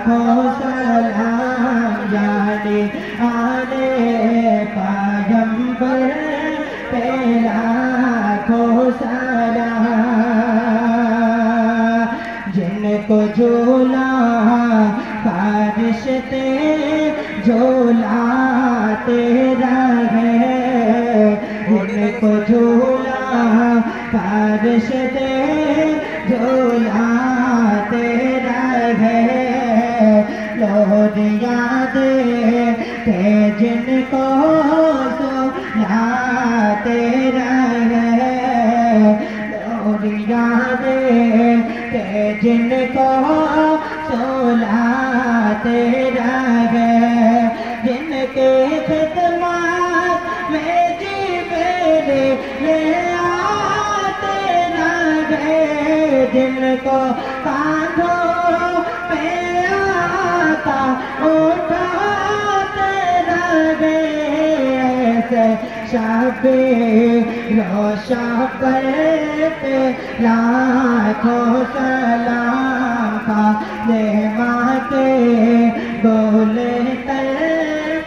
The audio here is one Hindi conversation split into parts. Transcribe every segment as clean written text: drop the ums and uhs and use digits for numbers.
लाखों सलाम जाने आने पैगंबर पे लाखों सलाम। जिनको झूला फरिश्ते झूलाते रहे, जिनको झूला फरिश्ते झूलाते रहे, लोरिया दे के जिनको सुलाते रहे, लोरिया दे के जिनको सुलाते रहे, जिनके खिदमत में जिब्रील ले आते रहे, जिनको कांधों पे आका उठाते रहे, ऐसे शबे रोशा पर पे लाखों सलाम का माँ के बोले तर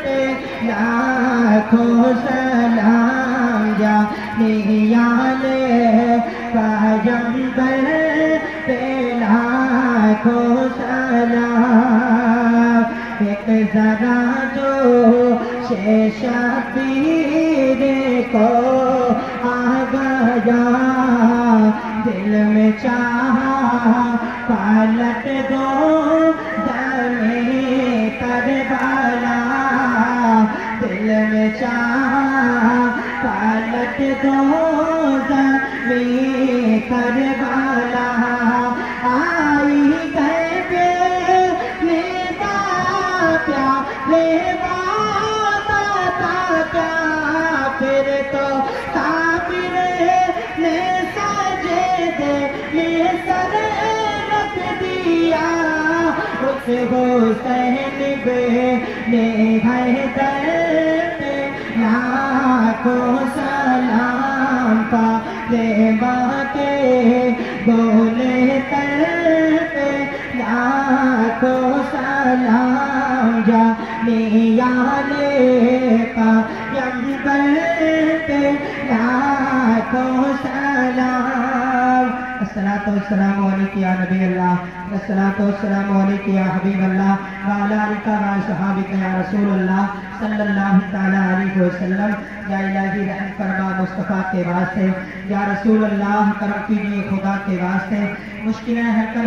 पे लाखों सलाम जाने पैगंबर पे लाखों सलाम। एक जरा जो शबीर को आ गया, दिल में चाहा पलट दो ज़मीं करबला, दिल में चाहा पलट दो ज़मीं करबला। आई गए बेनिदा प्यारे वादा था क्या, फिर तो काबिर ने सजदे में सर रख दिया, उस हुसैन बेने हैदर पे लाखों सलाम पाले माँ के बोले तर पे लाखों सलाम जाने पैगंबर पे लाखों सलाम। अस्सलातु वस्सलामु अलैका या नबी अल्लाह, अस्सलातु वस्सलामु अलैका या हबीब अल्लाह, व अला आलिका व सहाबिका या रसूल अल्लाह सल्लल्लाहु तआला अलैहि वसल्लम। या इलाही रहम फरमा मुस्तफ़ा के वास्ते, या रसूल अल्लाह करम कीजिए खुदा के वास्ते, मुश्किलें हल कर